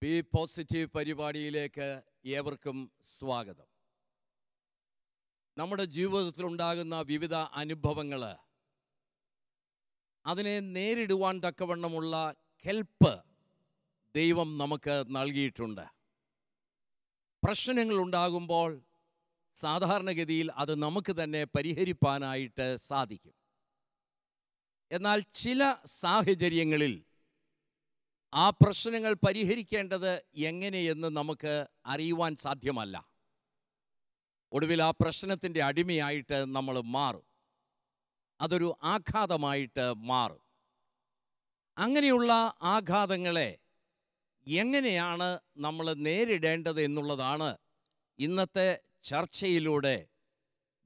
B positive പരിപാടിയിലേക്ക് ഏവർക്കും സ്വാഗതം. നമ്മുടെ ജീവിതത്തിലുണ്ടാകുന്ന വിവിധ അനുഭവങ്ങൾ അതിനെ നേരിടുവാൻ തക്കവണ്ണമുള്ള കെൽപ്പ് ദൈവം നമുക്ക് നൽകിയിട്ടുണ്ട്. പ്രശ്നങ്ങളുണ്ടാകുമ്പോൾ സാധാരണഗതിയിൽ അത് നമുക്ക് തന്നെ പരിഹരിപ്പാനായിട്ട് സാധിക്കും. എന്നാൽ ചില സാഹചര്യങ്ങളിൽ ആ പ്രശ്നങ്ങൾ പരിഹരിക്കേണ്ടത് എങ്ങനെയെന്ന് നമുക്ക് അറിയുവാൻ സാധ്യമല്ല. ഒടുവിൽ ആ പ്രശ്നത്തിൻ്റെ അടിമയായിട്ട് നമ്മൾ മാറും. അതൊരു ആഘാതമായിട്ട് മാറും. അങ്ങനെയുള്ള ആഘാതങ്ങളെ എങ്ങനെയാണ് നമ്മൾ നേരിടേണ്ടത് എന്നുള്ളതാണ് ഇന്നത്തെ ചർച്ചയിലൂടെ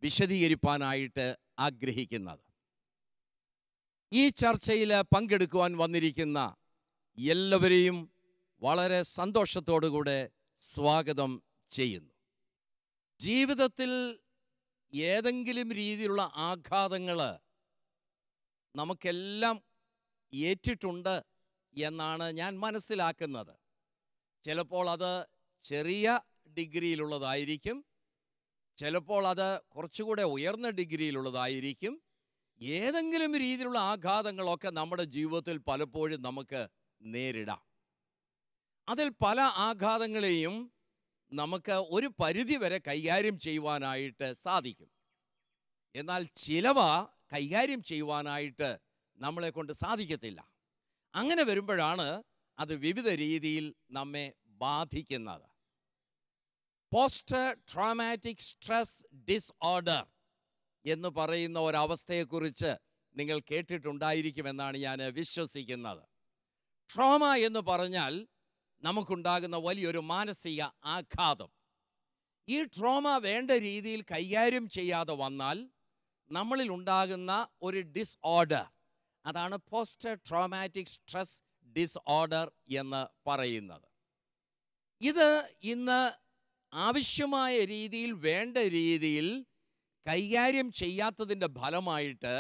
വിശദീകരിപ്പാനായിട്ട് ആഗ്രഹിക്കുന്നത്. ഈ ചർച്ചയിൽ പങ്കെടുക്കുവാൻ വന്നിരിക്കുന്ന എല്ലാവരെയും വളരെ സന്തോഷത്തോടുകൂടെ സ്വാഗതം ചെയ്യുന്നു. ജീവിതത്തിൽ ഏതെങ്കിലും രീതിയിലുള്ള ആഘാതങ്ങൾ നമുക്കെല്ലാം ഏറ്റിട്ടുണ്ട് എന്നാണ് ഞാൻ മനസ്സിലാക്കുന്നത്. ചിലപ്പോൾ അത് ചെറിയ ഡിഗ്രിയിലുള്ളതായിരിക്കും, ചിലപ്പോൾ അത് കുറച്ചുകൂടെ ഉയർന്ന ഡിഗ്രിയിലുള്ളതായിരിക്കും. ഏതെങ്കിലും രീതിയിലുള്ള ആഘാതങ്ങളൊക്കെ നമ്മുടെ ജീവിതത്തിൽ പലപ്പോഴും നമുക്ക് നേരിടാം. അതിൽ പല ആഘാതങ്ങളെയും നമുക്ക് ഒരു പരിധി വരെ കൈകാര്യം ചെയ്യുവാനായിട്ട് സാധിക്കും. എന്നാൽ ചിലവ കൈകാര്യം ചെയ്യുവാനായിട്ട് നമ്മളെ കൊണ്ട് സാധിക്കത്തില്ല. അങ്ങനെ വരുമ്പോഴാണ് അത് വിവിധ രീതിയിൽ നമ്മെ ബാധിക്കുന്നത്. പോസ്റ്റ് ട്രോമാറ്റിക് സ്ട്രെസ് ഡിസോർഡർ എന്ന് പറയുന്ന ഒരവസ്ഥയെക്കുറിച്ച് നിങ്ങൾ കേട്ടിട്ടുണ്ടായിരിക്കുമെന്നാണ് ഞാൻ വിശ്വസിക്കുന്നത്. ട്രോമ എന്ന് പറഞ്ഞാൽ നമുക്കുണ്ടാകുന്ന വലിയൊരു മാനസിക ആഘാതം. ഈ ട്രോമ വേണ്ട രീതിയിൽ കൈകാര്യം ചെയ്യാതെ വന്നാൽ നമ്മളിൽ ഉണ്ടാകുന്ന ഒരു ഡിസോർഡർ, അതാണ് പോസ്റ്റ് ട്രോമാറ്റിക് സ്ട്രെസ് ഡിസോർഡർ എന്ന് പറയുന്നത്. ഇത് ഇന്ന് ആവശ്യമായ രീതിയിൽ വേണ്ട രീതിയിൽ കൈകാര്യം ചെയ്യാത്തതിൻ്റെ ഫലമായിട്ട്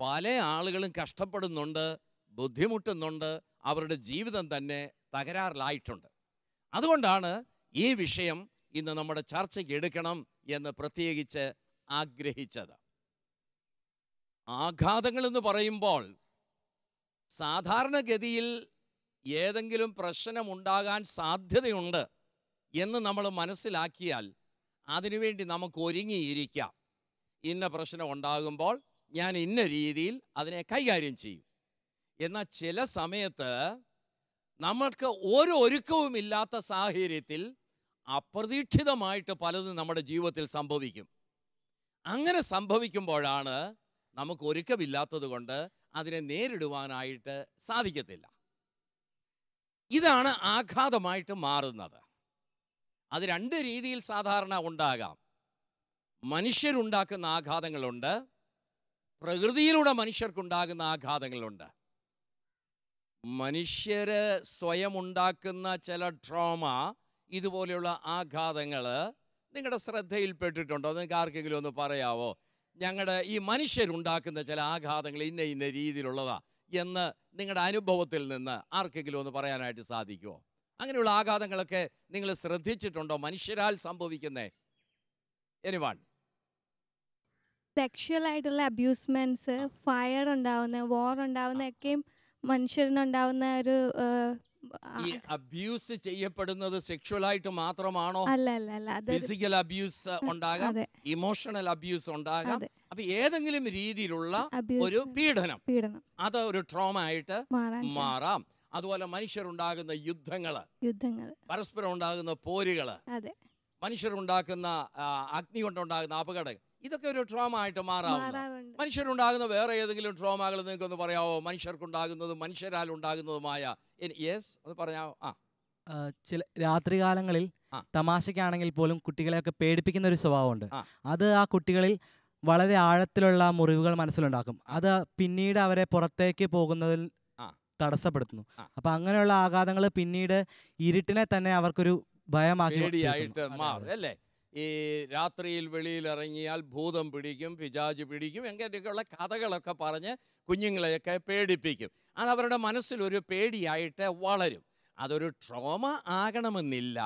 പല ആളുകളും കഷ്ടപ്പെടുന്നുണ്ട്, ബുദ്ധിമുട്ടുന്നുണ്ട്, അവരുടെ ജീവിതം തന്നെ തകരാറിലായിട്ടുണ്ട്. അതുകൊണ്ടാണ് ഈ വിഷയം ഇന്ന് നമ്മുടെ ചർച്ചയ്ക്ക് എടുക്കണം എന്ന് പ്രത്യേകിച്ച് ആഗ്രഹിച്ചത്. ആഘാതങ്ങളെന്ന് പറയുമ്പോൾ സാധാരണഗതിയിൽ ഏതെങ്കിലും പ്രശ്നമുണ്ടാകാൻ സാധ്യതയുണ്ട് എന്ന് നമ്മൾ മനസ്സിലാക്കിയാൽ അതിനുവേണ്ടി നമുക്ക് ഒരുങ്ങിയിരിക്കാം. ഇന്ന പ്രശ്നം ഉണ്ടാകുമ്പോൾ ഞാൻ ഇന്ന രീതിയിൽ അതിനെ കൈകാര്യം ചെയ്യും. എന്നാൽ ചില സമയത്ത് നമ്മൾക്ക് ഒരു ഒരുക്കവുമില്ലാത്ത സാഹചര്യത്തിൽ അപ്രതീക്ഷിതമായിട്ട് പലതും നമ്മുടെ ജീവിതത്തിൽ സംഭവിക്കും. അങ്ങനെ സംഭവിക്കുമ്പോഴാണ് നമുക്ക് ഒരുക്കമില്ലാത്തത് കൊണ്ട് അതിനെ നേരിടുവാനായിട്ട് സാധിക്കത്തില്ല. ഇതാണ് ആഘാതമായിട്ട് മാറുന്നത്. അത് രണ്ട് രീതിയിൽ സാധാരണ ഉണ്ടാകാം. മനുഷ്യരുണ്ടാക്കുന്ന ആഘാതങ്ങളുണ്ട്, പ്രകൃതിയിലൂടെ മനുഷ്യർക്കുണ്ടാകുന്ന ആഘാതങ്ങളുണ്ട്. മനുഷ്യര് സ്വയം ഉണ്ടാക്കുന്ന ചില ട്രോമ, ഇതുപോലെയുള്ള ആഘാതങ്ങൾ നിങ്ങളുടെ ശ്രദ്ധയിൽപ്പെട്ടിട്ടുണ്ടോ? നിങ്ങൾക്ക് ആർക്കെങ്കിലും ഒന്ന് പറയാവോ? ഞങ്ങളുടെ ഈ മനുഷ്യരുണ്ടാക്കുന്ന ചില ആഘാതങ്ങൾ ഇന്ന ഇന്ന രീതിയിലുള്ളതാ എന്ന് നിങ്ങളുടെ അനുഭവത്തിൽ നിന്ന് ആർക്കെങ്കിലും ഒന്ന് പറയാനായിട്ട് സാധിക്കുമോ? അങ്ങനെയുള്ള ആഘാതങ്ങളൊക്കെ നിങ്ങൾ ശ്രദ്ധിച്ചിട്ടുണ്ടോ? മനുഷ്യരാൽ സംഭവിക്കുന്നേ എനിവാൺ? സെക്ഷൽ ആയിട്ടുള്ള അബ്യൂസ്മെന്റ്സ്, ഫയർ ഉണ്ടാവുന്ന, വാർ ഉണ്ടാവുന്നതൊക്കെയും മനുഷ്യരിനുണ്ടാവുന്ന ഒരു ഈ അബ്യൂസ് ചെയ്യപ്പെടുന്നത് സെക്ഷുവലായിട്ട് മാത്രമാണോ? അല്ല അല്ല അല്ല ഫിസിക്കൽ അബ്യൂസ് ഉണ്ടാകാം, ഇമോഷണൽ അബ്യൂസ് ഉണ്ടാകാം. അപ്പൊ ഏതെങ്കിലും രീതിയിലുള്ള ഒരു പീഡനം അത് ഒരു ട്രോമ ആയിട്ട് മാറാം. അതുപോലെ മനുഷ്യരുണ്ടാകുന്ന യുദ്ധങ്ങള്, പരസ്പരം ഉണ്ടാകുന്ന പോരുകള്, മനുഷ്യരുണ്ടാക്കുന്ന അഗ്നി കൊണ്ടുണ്ടാകുന്ന അപകടം, ഇതൊക്കെ ഒരു ട്രോമ ആയിട്ട് മാറാവുന്ന. മനുഷ്യരുണ്ടാകുന്ന വേറെ ഏതെങ്കിലും ട്രോമകൾ നിങ്ങൾക്കൊന്ന് പറയാമോ? മനുഷ്യർക്കുണ്ടാകുന്നതും മനുഷ്യരാൽ ഉണ്ടാകുന്നതുമായ. യെസ്, അത് പറയാമോ? ചില രാത്രികാലങ്ങളിൽ തമാശയ്ക്കാണെങ്കിൽ പോലും കുട്ടികളെയൊക്കെ പേടിപ്പിക്കുന്ന ഒരു സ്വഭാവമുണ്ട്. അത് ആ കുട്ടികളിൽ വളരെ ആഴത്തിലുള്ള മുറിവുകൾ മനസ്സിലുണ്ടാക്കും. അത് പിന്നീട് അവരെ പുറത്തേക്ക് പോകുന്നതിൽ തടസ്സപ്പെടുത്തുന്നു. അപ്പൊ അങ്ങനെയുള്ള ആഘാതങ്ങൾ പിന്നീട് ഇരുട്ടിനെ തന്നെ അവർക്കൊരു ഭയമായിട്ട് മാറും അല്ലേ? ഈ രാത്രിയിൽ വെളിയിലിറങ്ങിയാൽ ഭൂതം പിടിക്കും, പിശാച് പിടിക്കും, എങ്ങനെയൊക്കെയുള്ള കഥകളൊക്കെ പറഞ്ഞ് കുഞ്ഞുങ്ങളെയൊക്കെ പേടിപ്പിക്കും. അതവരുടെ മനസ്സിലൊരു പേടിയായിട്ട് വളരും. അതൊരു ട്രോമ ആകണമെന്നില്ല,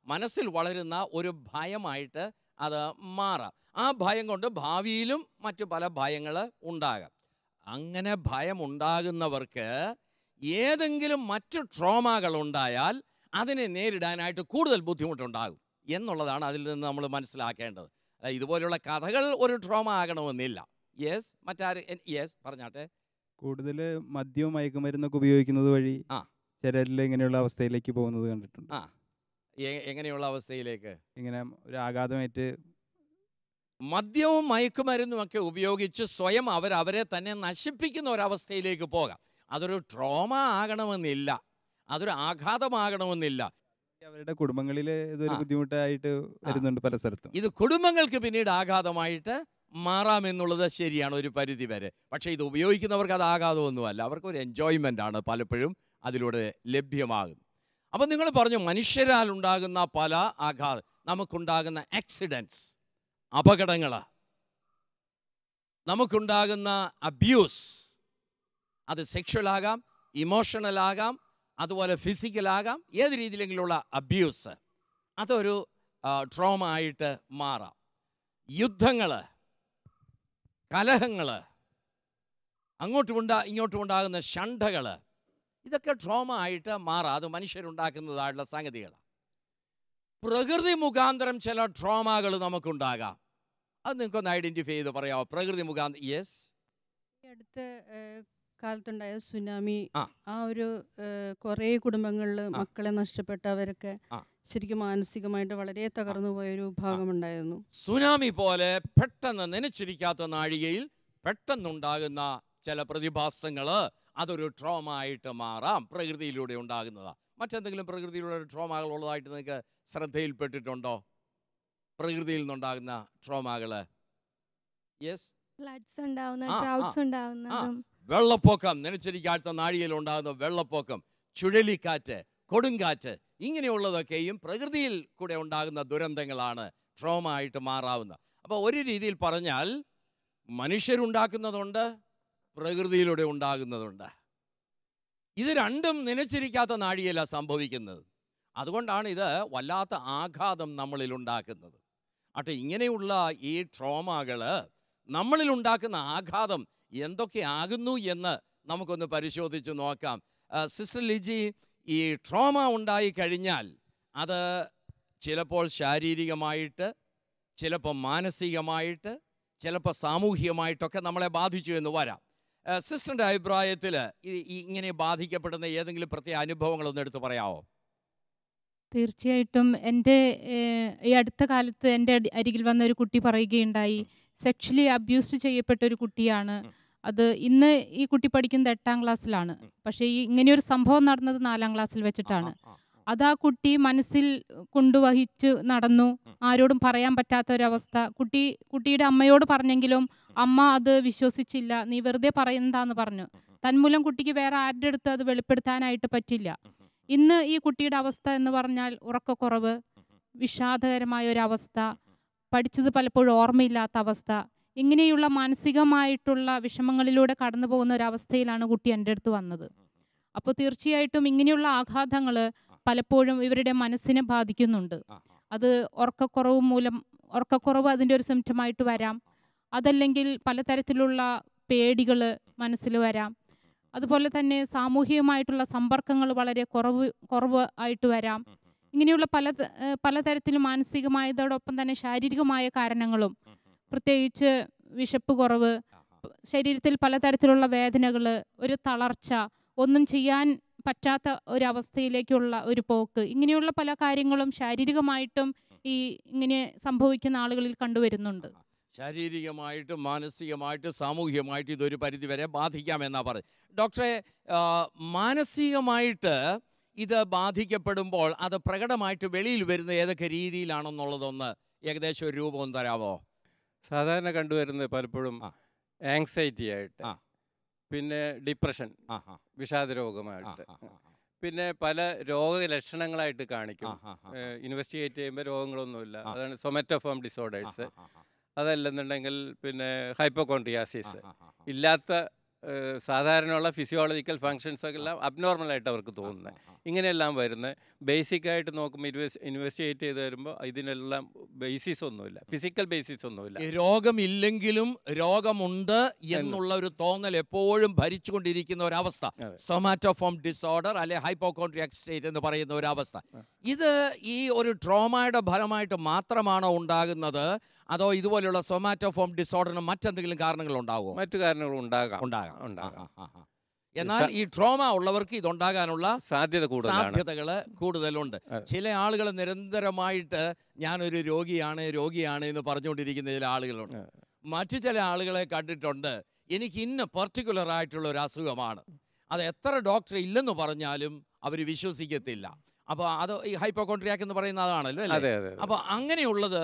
മനസ്സിൽ വളരുന്ന ഒരു ഭയമായിട്ട് അത് മാറാം. ആ ഭയം കൊണ്ട് ഭാവിയിലും മറ്റു പല ഭയങ്ങൾ ഉണ്ടാകാം. അങ്ങനെ ഭയമുണ്ടാകുന്നവർക്ക് ഏതെങ്കിലും മറ്റു ട്രോമകൾ ഉണ്ടായാൽ അതിനെ നേരിടാനായിട്ട് കൂടുതൽ ബുദ്ധിമുട്ടുണ്ടാകും എന്നുള്ളതാണ് അതിൽ നിന്ന് നമ്മൾ മനസ്സിലാക്കേണ്ടത്. ഇതുപോലെയുള്ള കഥകൾ ഒരു ട്രോമ ആകണമെന്നില്ല. യെസ്, മറ്റാര്? യെസ്, പറഞ്ഞാട്ടെ. കൂടുതൽ മദ്യവും മയക്കുമരുന്നൊക്കെ ഉപയോഗിക്കുന്നത് വഴി ചിലരിൽ ഇങ്ങനെയുള്ള അവസ്ഥയിലേക്ക് പോകുന്നത് കണ്ടിട്ടുണ്ട്. എങ്ങനെയുള്ള അവസ്ഥയിലേക്ക്? ഇങ്ങനെ ഒരു ആഘാതമേറ്റ് മദ്യവും മയക്കുമരുന്നുമൊക്കെ ഉപയോഗിച്ച് സ്വയം അവരെ തന്നെ നശിപ്പിക്കുന്ന ഒരവസ്ഥയിലേക്ക് പോകാം. അതൊരു ട്രോമ ആകണമെന്നില്ല, അതൊരു ആഘാതമാകണമെന്നില്ല. അവരുടെ കുടുംബങ്ങളിൽ ഇതൊരു ബുദ്ധിമുട്ടായിട്ട് വരുന്നുണ്ട് പല സ്ഥലത്തും. ഇത് കുടുംബങ്ങൾക്ക് പിന്നീട് ആഘാതമായിട്ട് മാറാമെന്നുള്ളത് ശരിയാണ് ഒരു പരിധി വരെ. പക്ഷേ ഇത് ഉപയോഗിക്കുന്നവർക്ക് അത് ആഘാതമൊന്നുമല്ല, അവർക്കൊരു എൻജോയ്മെൻ്റ് ആണ് പലപ്പോഴും അതിലൂടെ ലഭ്യമാകുന്നത്. അപ്പം നിങ്ങൾ പറഞ്ഞു മനുഷ്യരാൽ ഉണ്ടാകുന്ന പല ആഘാതം, നമുക്കുണ്ടാകുന്ന ആക്സിഡൻറ്റ്സ്, അപകടങ്ങൾ, നമുക്കുണ്ടാകുന്ന അബ്യൂസ്, അത് സെക്ഷൽ-ആകാം, ഇമോഷണൽ-ആകാം, അതുപോലെ ഫിസിക്കലാകാം, ഏത് രീതിയിലെങ്കിലുള്ള അബ്യൂസ് അതൊരു ട്രോമ ആയിട്ട് മാറാം. യുദ്ധങ്ങൾ, കലഹങ്ങൾ, ഇങ്ങോട്ടും ഉണ്ടാകുന്ന ഷണ്ഠകൾ, ഇതൊക്കെ ട്രോമ ആയിട്ട് മാറാം. അത് മനുഷ്യരുണ്ടാക്കുന്നതായിട്ടുള്ള സംഗതികളാണ്. പ്രകൃതി മുഖാന്തരം ചില ട്രോമകൾ നമുക്കുണ്ടാകാം. അത് നിങ്ങൾക്കൊന്ന് ഐഡൻറ്റിഫൈ ചെയ്ത് പറയാമോ? പ്രകൃതി മുഖാന്തരം. യെസ്, അടുത്ത കാലത്തുണ്ടായ സുനാമി, ആ ഒരു കുറേ കുടുംബങ്ങളിൽ മക്കളെ നഷ്ടപ്പെട്ടവരൊക്കെ ശരിക്കും മാനസികമായിട്ട് വളരെ തകർന്നു പോയൊരു ഭാഗമുണ്ടായിരുന്നു. സുനാമി പോലെ പെട്ടെന്ന് നനച്ചിരിക്കാത്ത നാഴികയിൽ പെട്ടെന്നുണ്ടാകുന്ന ചില പ്രതിഭാസങ്ങൾ അതൊരു ട്രോമ ആയിട്ട് മാറാം, പ്രകൃതിയിലൂടെ ഉണ്ടാകുന്നതാണ്. മറ്റെന്തെങ്കിലും പ്രകൃതിയിലുള്ള ട്രോമകൾ ഉള്ളതായിട്ട് നിങ്ങൾക്ക് ശ്രദ്ധയിൽപ്പെട്ടിട്ടുണ്ടോ? പ്രകൃതിയിൽ നിന്നുണ്ടാകുന്ന ട്രോമകൾ. യെസ്, ഫ്ലഡ്സ് ഉണ്ടാവുന്ന, ഡ്രൗട്ട്സ് ഉണ്ടാവുന്നതും, വെള്ളപ്പൊക്കം, നനച്ചിരിക്കാത്ത നാഴികയിൽ ഉണ്ടാകുന്ന വെള്ളപ്പൊക്കം, ചുഴലിക്കാറ്റ്, കൊടുങ്കാറ്റ്, ഇങ്ങനെയുള്ളതൊക്കെയും പ്രകൃതിയിൽ കൂടെ ഉണ്ടാകുന്ന ദുരന്തങ്ങളാണ് ട്രോമ ആയിട്ട് മാറാവുന്നത്. അപ്പോൾ ഒരു രീതിയിൽ പറഞ്ഞാൽ മനുഷ്യരുണ്ടാക്കുന്നതുണ്ട്, പ്രകൃതിയിലൂടെ ഉണ്ടാകുന്നതുണ്ട്. ഇത് രണ്ടും നനച്ചിരിക്കാത്ത നാഴികയിലാണ് സംഭവിക്കുന്നത്. അതുകൊണ്ടാണ് ഇത് വല്ലാത്ത ആഘാതം നമ്മളിൽ ഉണ്ടാക്കുന്നത്. അട്ടെ, ഇങ്ങനെയുള്ള ഈ ട്രോമകൾ നമ്മളിലുണ്ടാക്കുന്ന ആഘാതം എന്തൊക്കെയാകുന്നു എന്ന് നമുക്കൊന്ന് പരിശോധിച്ച് നോക്കാം. സിസ്റ്റർ ലിജി, ഈ ട്രോമ ഉണ്ടായി കഴിഞ്ഞാൽ അത് ചിലപ്പോൾ ശാരീരികമായിട്ട്, ചിലപ്പോൾ മാനസികമായിട്ട്, ചിലപ്പോൾ സാമൂഹികമായിട്ടൊക്കെ നമ്മളെ ബാധിച്ചു എന്ന് വരാം. സിസ്റ്ററിൻ്റെ അഭിപ്രായത്തിൽ ഇങ്ങനെ ബാധിക്കപ്പെടുന്ന ഏതെങ്കിലും പ്രത്യേക അനുഭവങ്ങളൊന്നും എടുത്ത് പറയാമോ? തീർച്ചയായിട്ടും. ഈ അടുത്ത കാലത്ത് എൻ്റെ അരികിൽ വന്ന ഒരു കുട്ടി പറയുകയുണ്ടായി, സെക്ഷലി അബ്യൂസ് ചെയ്യപ്പെട്ട ഒരു കുട്ടിയാണ്. അത് ഇന്ന് ഈ കുട്ടി പഠിക്കുന്നത് 8ാം ക്ലാസ്സിലാണ്. പക്ഷേ ഇങ്ങനെയൊരു സംഭവം നടന്നത് 4ാം ക്ലാസ്സിൽ വെച്ചിട്ടാണ്. അത് ആ കുട്ടി മനസ്സിൽ കൊണ്ടുവഹിച്ച് നടന്നു, ആരോടും പറയാൻ പറ്റാത്തൊരവസ്ഥ. കുട്ടിയുടെ അമ്മയോട് പറഞ്ഞെങ്കിലും അമ്മ അത് വിശ്വസിച്ചില്ല, നീ വെറുതെ പറയുന്നതാന്ന് പറഞ്ഞു. തന്മൂലം കുട്ടിക്ക് വേറെ ആരുടെ അടുത്ത് അത് വെളിപ്പെടുത്താനായിട്ട് പറ്റില്ല. ഇന്ന് ഈ കുട്ടിയുടെ അവസ്ഥ എന്ന് പറഞ്ഞാൽ ഉറക്കക്കുറവ്, വിഷാദകരമായ ഒരവസ്ഥ, പഠിച്ചത് പലപ്പോഴും ഓർമ്മയില്ലാത്ത അവസ്ഥ, ഇങ്ങനെയുള്ള മാനസികമായിട്ടുള്ള വിഷമങ്ങളിലൂടെ കടന്നു പോകുന്ന ഒരവസ്ഥയിലാണ് കുട്ടി എൻ്റെ അടുത്ത് വന്നത്. അപ്പോൾ തീർച്ചയായിട്ടും ഇങ്ങനെയുള്ള ആഘാതങ്ങൾ പലപ്പോഴും ഇവരുടെ മനസ്സിനെ ബാധിക്കുന്നുണ്ട്. അത് ഉറക്കക്കുറവ് അതിൻ്റെ ഒരു സിംറ്റമായിട്ട് വരാം. അതല്ലെങ്കിൽ പലതരത്തിലുള്ള പേടികൾ മനസ്സിൽ വരാം. അതുപോലെ തന്നെ സാമൂഹികമായിട്ടുള്ള സമ്പർക്കങ്ങൾ വളരെ കുറവ് ആയിട്ട് വരാം. ഇങ്ങനെയുള്ള പലതരത്തിലും മാനസികമായതോടൊപ്പം തന്നെ ശാരീരികമായ കാരണങ്ങളും, പ്രത്യേകിച്ച് വിശപ്പ് കുറവ്, ശരീരത്തിൽ പലതരത്തിലുള്ള വേദനകൾ, ഒരു തളർച്ച, ഒന്നും ചെയ്യാൻ പറ്റാത്ത ഒരവസ്ഥയിലേക്കുള്ള ഒരു പോക്ക്, ഇങ്ങനെയുള്ള പല കാര്യങ്ങളും ശാരീരികമായിട്ടും ഇങ്ങനെ സംഭവിക്കുന്ന ആളുകളിൽ കണ്ടുവരുന്നുണ്ട്. ശാരീരികമായിട്ടും മാനസികമായിട്ടും സാമൂഹികമായിട്ടും ഇതൊരു പരിധിവരെ ബാധിക്കാമെന്നാണ് പറയുന്നത്. ഡോക്ടറെ, മാനസികമായിട്ട് ഇത് ബാധിക്കപ്പെടുമ്പോൾ അത് പ്രകടമായിട്ട് വെളിയിൽ വരുന്ന ഏതൊക്കെ രീതിയിലാണെന്നുള്ളതൊന്ന് ഏകദേശം ഒരു രൂപം തരാമോ? സാധാരണ കണ്ടുവരുന്നത് പലപ്പോഴും ആങ്സൈറ്റി ആയിട്ട്, പിന്നെ ഡിപ്രഷൻ, വിഷാദരോഗമായിട്ട്, പിന്നെ പല രോഗലക്ഷണങ്ങളായിട്ട് കാണിക്കും. ഇൻവെസ്റ്റിഗേറ്റ് ചെയ്യുമ്പോൾ രോഗങ്ങളൊന്നുമില്ല. അതാണ് സൊമാറ്റോഫോം ഡിസോർഡേഴ്സ്. അതല്ലെന്നുണ്ടെങ്കിൽ പിന്നെ ഹൈപ്പോകോൺട്രിയാസിസ്, ഇല്ലാത്ത സാധാരണയുള്ള ഫിസിയോളജിക്കൽ ഫങ്ഷൻസൊക്കെ എല്ലാം അബ്നോർമലായിട്ട് അവർക്ക് തോന്നുന്നത്. ഇങ്ങനെയെല്ലാം വരുന്നത് ബേസിക്കായിട്ട് നോക്കുമ്പോൾ ഇൻവെസ്റ്റിഗേറ്റ് ചെയ്ത് വരുമ്പോൾ ഇതിനെല്ലാം ബേസിസ് ഒന്നുമില്ല, ഫിസിക്കൽ ബേസിസ് ഒന്നുമില്ല. രോഗമില്ലെങ്കിലും രോഗമുണ്ട് എന്നുള്ള ഒരു തോന്നൽ എപ്പോഴും ഭരിച്ചുകൊണ്ടിരിക്കുന്ന ഒരവസ്ഥ, സൊമാറ്റോഫോം ഡിസോർഡർ അല്ലെ ഹൈപ്പോകോൺട്രിയാക് സ്റ്റേറ്റ് എന്ന് പറയുന്ന ഒരു അവസ്ഥ. ഇത് ഈ ഒരു ട്രോമയുടെ ഫലമായിട്ട് മാത്രമാണോ ഉണ്ടാകുന്നത്, അതോ ഇതുപോലെയുള്ള സൊമാറ്റോഫോം ഡിസോർഡറിന് മറ്റെന്തെങ്കിലും കാരണങ്ങൾ ഉണ്ടാകുമോ? മറ്റു കാരണങ്ങൾ ഉണ്ടാകാം. എന്നാൽ ഈ ട്രോമ ഉള്ളവർക്ക് ഇതുണ്ടാകാനുള്ള സാധ്യതകൾ കൂടുതലുണ്ട്. ചില ആളുകൾ നിരന്തരമായിട്ട് ഞാനൊരു രോഗിയാണ് എന്ന് പറഞ്ഞുകൊണ്ടിരിക്കുന്ന ചില ആളുകളുണ്ട്. മറ്റു ചില ആളുകളെ കണ്ടിട്ടുണ്ട്, എനിക്ക് ഇന്ന പർട്ടിക്കുലർ ആയിട്ടുള്ള ഒരു അസുഖമാണ്, അത് എത്ര ഡോക്ടർ ഇല്ലെന്ന് പറഞ്ഞാലും അവർ വിശ്വസിക്കത്തില്ല. അപ്പോൾ അത് ഈ ഹൈപ്പോകോൺട്രിയാക് എന്ന് പറയുന്ന അതാണല്ലോ അല്ലേ? അപ്പോൾ അങ്ങനെയുള്ളത്